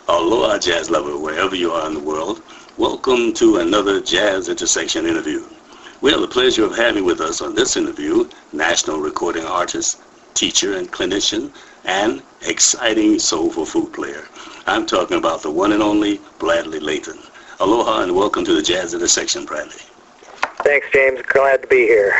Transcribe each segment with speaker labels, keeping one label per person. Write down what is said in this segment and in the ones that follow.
Speaker 1: Aloha, jazz lover, wherever you are in the world. Welcome to another Jazz Intersection interview. We have the pleasure of having with us on this interview national recording artist, teacher, and clinician, and exciting soulful flute player. I'm talking about the one and only Bradley Leighton. Aloha and welcome to the Jazz Intersection, Bradley.
Speaker 2: Thanks, James. Glad to be here.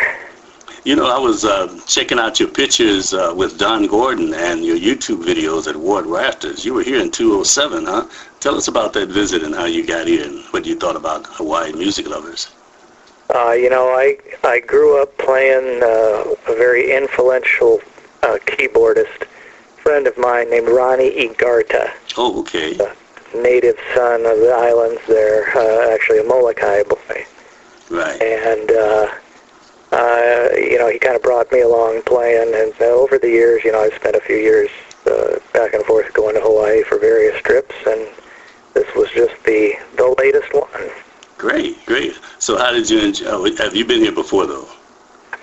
Speaker 1: You know, I was checking out your pictures with Don Gordon and your YouTube videos at Ward Rafters. You were here in 2007, huh? Tell us about that visit and how you got here and what you thought about Hawaii music lovers.
Speaker 2: I grew up playing a very influential keyboardist friend of mine named Ronnie Igarta.
Speaker 1: Oh, okay.
Speaker 2: A native son of the islands there, actually a Molokai boy.
Speaker 1: Right.
Speaker 2: And, he kind of brought me along playing, and over the years, I've spent a few years back and forth going to Hawaii for various trips, and this was just the latest one.
Speaker 1: Great, great. So how did you enjoy, have you been here before, though?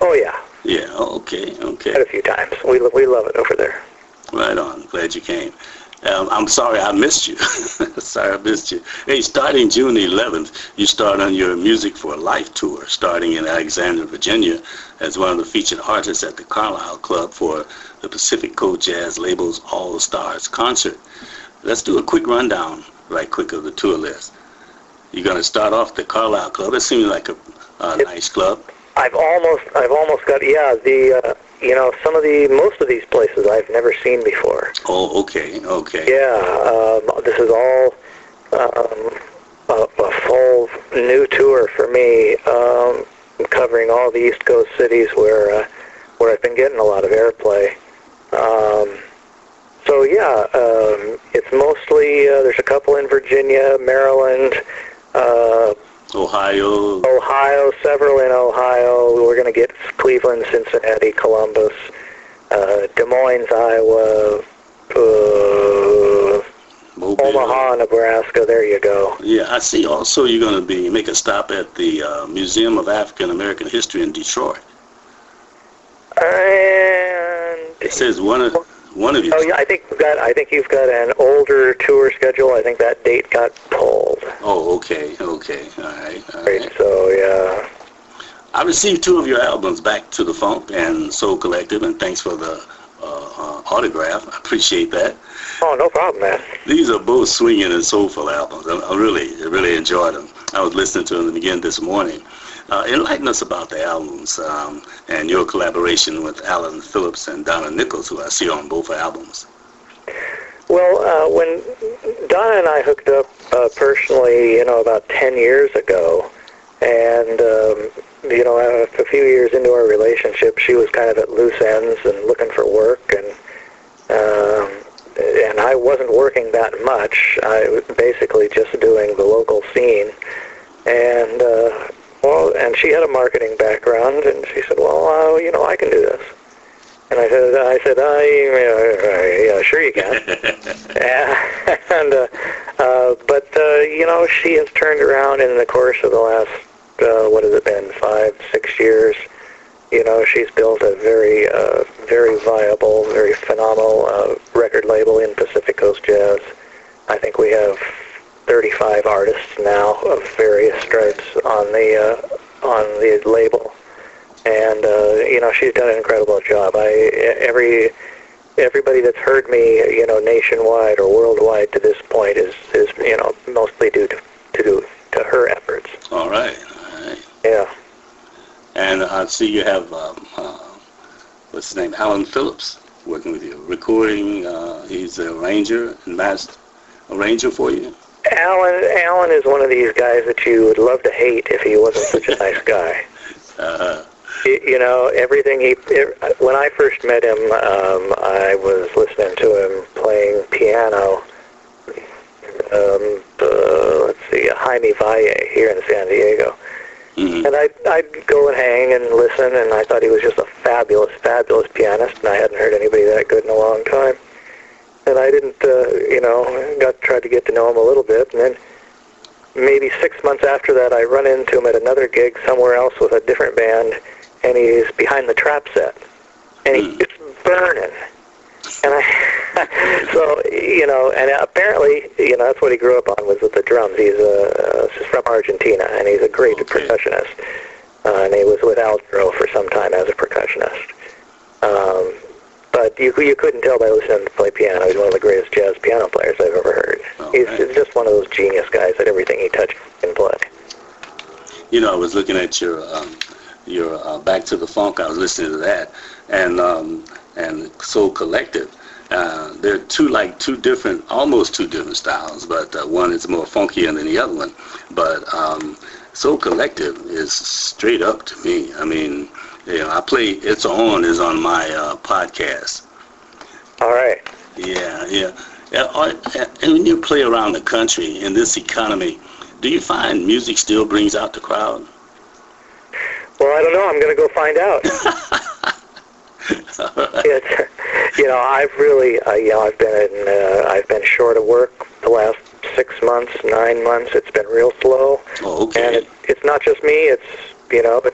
Speaker 2: Oh, yeah.
Speaker 1: Yeah, okay.
Speaker 2: Quite a few times. We love it over there.
Speaker 1: Right on. Glad you came. I'm sorry I missed you. Hey, starting June 11th, you start on your Music for Life tour, starting in Alexandria, Virginia, as one of the featured artists at the Carlisle Club for the Pacific Coast Jazz Label's All Stars concert. Let's do a quick rundown, right quick, of the tour list. You're going to start off the Carlisle Club. It seems like a nice club.
Speaker 2: I've almost got most of these places I've never seen before.
Speaker 1: Oh, okay.
Speaker 2: Yeah, this is all a full new tour for me, covering all the East Coast cities where I've been getting a lot of airplay. It's mostly there's a couple in Virginia, Maryland. Ohio, several in Ohio. We're going to get Cleveland, Cincinnati, Columbus, Des Moines, Iowa, Omaha, Nebraska. There you go.
Speaker 1: Yeah, I see also you're going to make a stop at the Museum of African American History in Detroit.
Speaker 2: And
Speaker 1: it says one of you.
Speaker 2: Oh yeah, I think you've got an older tour schedule. I think that date got pulled.
Speaker 1: Oh, okay. All right.
Speaker 2: So yeah.
Speaker 1: I received 2 of your albums, Back to the Funk and Soul Collective, and thanks for the autograph. I appreciate that.
Speaker 2: Oh, no problem, man.
Speaker 1: These are both swinging and soulful albums. I really enjoyed them. I was listening to them again this morning. Enlighten us about the albums and your collaboration with Alan Phillips and Donna Nichols, who I see on both albums.
Speaker 2: Well, when Donna and I hooked up personally, about 10 years ago, and a few years into our relationship, she was kind of at loose ends and looking for work, and I wasn't working that much. I was basically just doing the local scene, and she had a marketing background, and she said, well, I can do this. And I said, yeah, sure you can. But she has turned around in the course of the last, what has it been, 5-6 years. She's built a very viable, very phenomenal record label in Pacific Coast Jazz. I think we have 35 artists now of various stripes on the label, and she's done an incredible job. Everybody that's heard me, nationwide or worldwide to this point is mostly due to her efforts.
Speaker 1: All right.
Speaker 2: Yeah.
Speaker 1: And I see you have what's his name, Alan Phillips, working with you, recording. He's an arranger and master arranger for you.
Speaker 2: Alan is one of these guys that you would love to hate if he wasn't such a nice guy. Everything when I first met him, I was listening to him playing piano. Jaime Valle here in San Diego. Mm-hmm. And I'd go and hang and listen, and I thought he was just a fabulous pianist, and I hadn't heard anybody that good in a long time. And I didn't, tried to get to know him a little bit, and then maybe 6 months after that, I run into him at another gig somewhere else with a different band, and he's behind the trap set, and he's burning. And So, and apparently, that's what he grew up on, was with the drums. He's from Argentina, and he's a great percussionist. And he was with Altro for some time as a percussionist. But you couldn't tell by listening to him play piano. He's one of the greatest jazz piano players I've ever heard. He's just one of those genius guys that everything he touches can play.
Speaker 1: I was looking at your Back to the Funk. I was listening to that, and Soul Collective. They're almost two different styles, but one is more funkier than the other one. But Soul Collective is straight up to me. I mean, I play It's On is on my podcast.
Speaker 2: All right.
Speaker 1: Yeah. And when you play around the country in this economy, do you find music still brings out the crowd?
Speaker 2: Well, I don't know. I'm going to go find out. I've really, I've been short of work the last 6 months, 9 months. It's been real slow.
Speaker 1: Oh, okay.
Speaker 2: And it's not just me. It's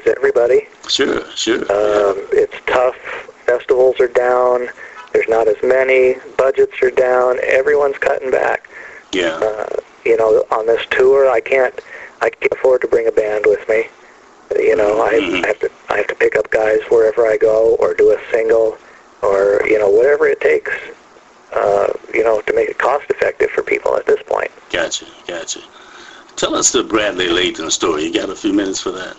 Speaker 2: everybody.
Speaker 1: Sure.
Speaker 2: It's tough. Festivals are down. There's not as many. Budgets are down. Everyone's cutting back.
Speaker 1: Yeah.
Speaker 2: On this tour, I can't afford to bring a band with me. I have to pick up guys wherever I go, or do a single, or whatever it takes. To make it cost effective for people at this point.
Speaker 1: Gotcha. Tell us the Bradley Leighton story. You got a few minutes for that?